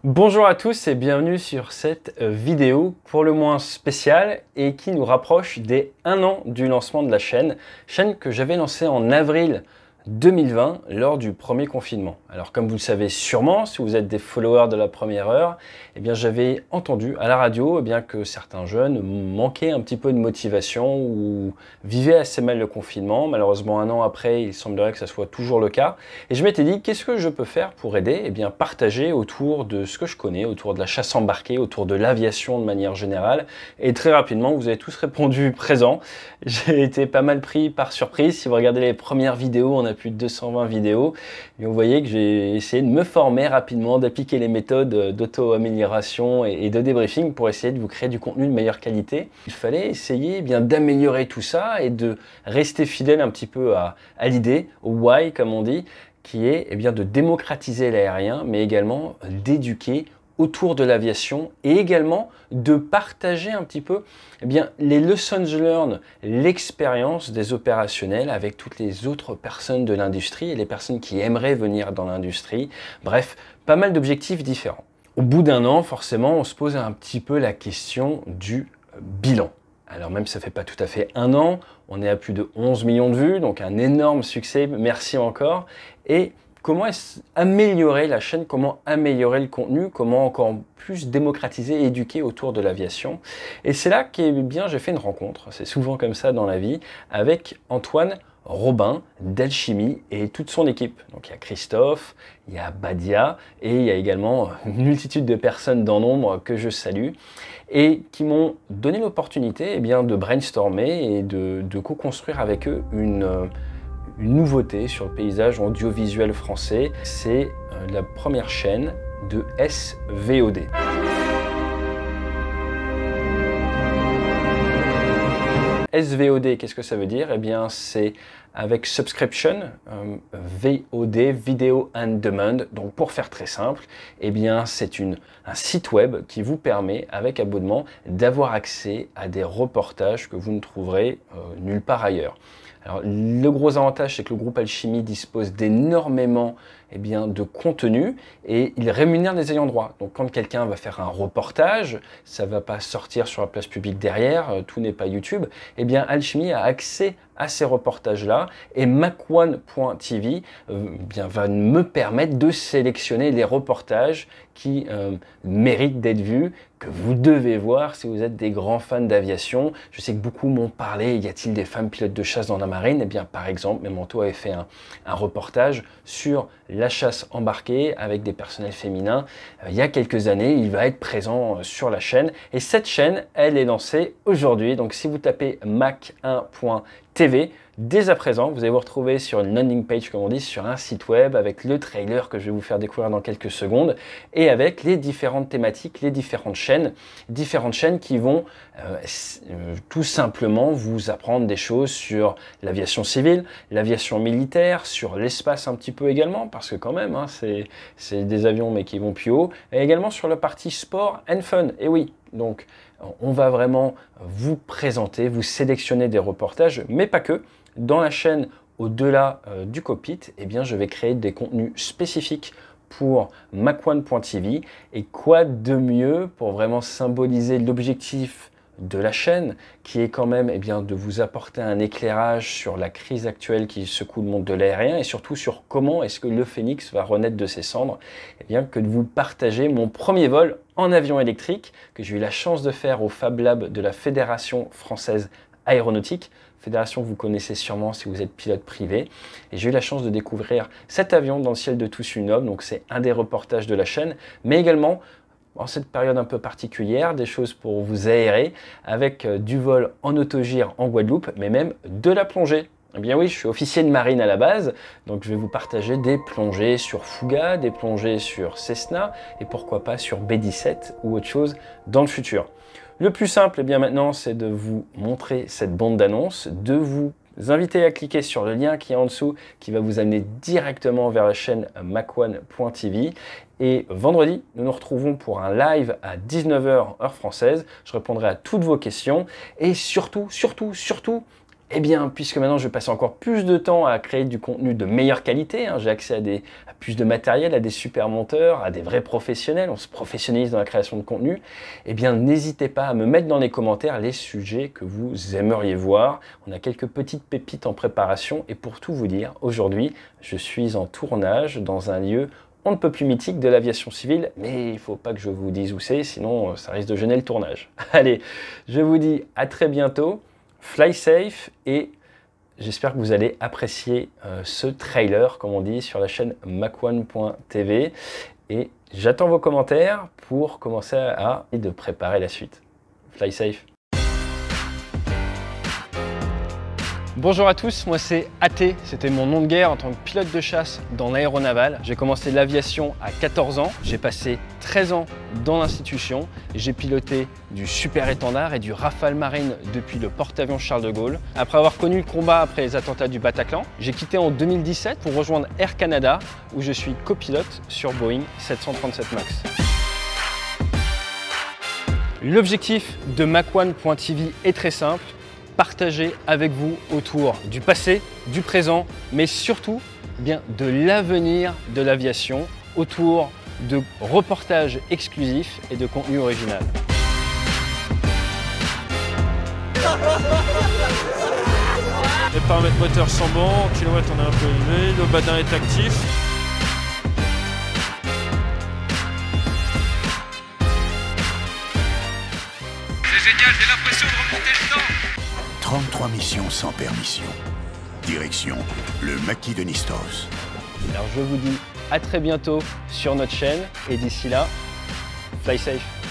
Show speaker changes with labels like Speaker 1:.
Speaker 1: Bonjour à tous et bienvenue sur cette vidéo pour le moins spéciale et qui nous rapproche des 1 an du lancement de la chaîne que j'avais lancée en avril 2020 lors du premier confinement. Alors comme vous le savez sûrement, si vous êtes des followers de la première heure, j'avais entendu à la radio que certains jeunes manquaient un petit peu de motivation ou vivaient assez mal le confinement. Malheureusement 1 an après, il semblerait que ça soit toujours le cas. Et je m'étais dit, qu'est-ce que je peux faire pour aider? Partager autour de ce que je connais, autour de la chasse embarquée, autour de l'aviation de manière générale. Et très rapidement, vous avez tous répondu présent. J'ai été pas mal pris par surprise. Si vous regardez les premières vidéos, on a plus de 220 vidéos. Et vous voyez que j'ai essayé de me former rapidement, d'appliquer les méthodes d'auto-amélioration et de débriefing pour essayer de vous créer du contenu de meilleure qualité. Il fallait essayer d'améliorer tout ça et de rester fidèle un petit peu à l'idée, au why comme on dit, qui est de démocratiser l'aérien, mais également d'éduquer autour de l'aviation et également de partager un petit peu les lessons learned, l'expérience des opérationnels avec toutes les autres personnes de l'industrie et les personnes qui aimeraient venir dans l'industrie. Bref, pas mal d'objectifs différents. Au bout d'1 an, forcément, on se pose un petit peu la question du bilan. Alors même si ça fait pas tout à fait 1 an, on est à plus de 11 millions de vues, donc un énorme succès, merci encore. Et comment améliorer la chaîne, comment améliorer le contenu, comment encore plus démocratiser et éduquer autour de l'aviation. Et c'est là que j'ai fait une rencontre, c'est souvent comme ça dans la vie, avec Antoine Robin d'Alchimie et toute son équipe. Donc il y a Christophe, il y a Badia et il y a également une multitude de personnes dans nombre que je salue et qui m'ont donné l'opportunité de brainstormer et de co-construire avec eux une nouveauté sur le paysage audiovisuel français. C'est la première chaîne de SVOD. SVOD, qu'est-ce que ça veut dire? C'est avec subscription, VOD, Video on Demand. Donc pour faire très simple, c'est un site web qui vous permet, avec abonnement, d'avoir accès à des reportages que vous ne trouverez nulle part ailleurs. Alors, le gros avantage, c'est que le groupe Alchimie dispose d'énormément de contenu et il rémunère les ayants droit. Donc, quand quelqu'un va faire un reportage, ça ne va pas sortir sur la place publique derrière, tout n'est pas YouTube. Alchimie a accès à ces reportages-là et Mac1.tv va me permettre de sélectionner les reportages qui méritent d'être vus, que vous devez voir si vous êtes des grands fans d'aviation. Je sais que beaucoup m'ont parlé, y a-t-il des femmes pilotes de chasse dans la marine? Par exemple, Memento avait fait un reportage sur la chasse embarquée avec des personnels féminins. Il y a quelques années, il va être présent sur la chaîne. Et cette chaîne, elle est lancée aujourd'hui. Donc si vous tapez mac1.tv, dès à présent, vous allez vous retrouver sur une landing page, comme on dit, sur un site web avec le trailer que je vais vous faire découvrir dans quelques secondes et avec les différentes thématiques, les différentes chaînes qui vont tout simplement vous apprendre des choses sur l'aviation civile, l'aviation militaire, sur l'espace un petit peu également, parce que quand même, c'est des avions mais qui vont plus haut, et également sur la partie sport and fun. Et oui, donc on va vraiment vous présenter, vous sélectionner des reportages, mais pas que. Dans la chaîne, au-delà du cockpit, je vais créer des contenus spécifiques pour Mac1.tv. Et quoi de mieux pour vraiment symboliser l'objectif de la chaîne, qui est quand même de vous apporter un éclairage sur la crise actuelle qui secoue le monde de l'aérien et surtout sur comment est-ce que le Phénix va renaître de ses cendres, que de vous partager mon premier vol en avion électrique que j'ai eu la chance de faire au Fab Lab de la Fédération Française Aéronautique, fédération que vous connaissez sûrement si vous êtes pilote privé. Et j'ai eu la chance de découvrir cet avion dans le ciel de tous une homme, donc c'est un des reportages de la chaîne, mais également en cette période un peu particulière, des choses pour vous aérer, avec du vol en autogire en Guadeloupe, mais même de la plongée. Oui, je suis officier de marine à la base, donc je vais vous partager des plongées sur Fuga, des plongées sur Cessna, et pourquoi pas sur B-17 ou autre chose dans le futur. Le plus simple, maintenant, c'est de vous montrer cette bande d'annonce, de vous inviter à cliquer sur le lien qui est en dessous, qui va vous amener directement vers la chaîne mac1.tv. Et vendredi, nous nous retrouvons pour un live à 19 h heure française. Je répondrai à toutes vos questions. Et surtout, Eh bien, puisque maintenant je passe encore plus de temps à créer du contenu de meilleure qualité, j'ai accès à plus de matériel, à des super monteurs, à des vrais professionnels, on se professionnalise dans la création de contenu, eh bien n'hésitez pas à me mettre dans les commentaires les sujets que vous aimeriez voir. On a quelques petites pépites en préparation et pour tout vous dire, aujourd'hui, je suis en tournage dans un lieu on ne peut plus mythique de l'aviation civile, mais il ne faut pas que je vous dise où c'est, sinon ça risque de gêner le tournage. Allez, je vous dis à très bientôt, fly safe et j'espère que vous allez apprécier ce trailer, comme on dit, sur la chaîne Mach1.tv et j'attends vos commentaires pour commencer à préparer la suite. Fly safe. Bonjour à tous, moi c'est AT, c'était mon nom de guerre en tant que pilote de chasse dans l'aéronaval. J'ai commencé l'aviation à 14 ans, j'ai passé 13 ans dans l'institution, j'ai piloté du Super Étendard et du Rafale Marine depuis le porte-avions Charles de Gaulle. Après avoir connu le combat après les attentats du Bataclan, j'ai quitté en 2017 pour rejoindre Air Canada où je suis copilote sur Boeing 737 MAX. L'objectif de Mach1.tv est très simple, partager avec vous autour du passé, du présent, mais surtout bien de l'avenir de l'aviation, autour de reportages exclusifs et de contenu original.
Speaker 2: Les paramètres moteurs sont bons, en kilowatts on est un peu élevé, le badin est actif.
Speaker 3: C'est génial, j'ai l'impression de remonter le temps.
Speaker 4: 33 missions sans permission. Direction, le maquis de Nistos.
Speaker 1: Alors je vous dis à très bientôt sur notre chaîne et d'ici là, fly safe.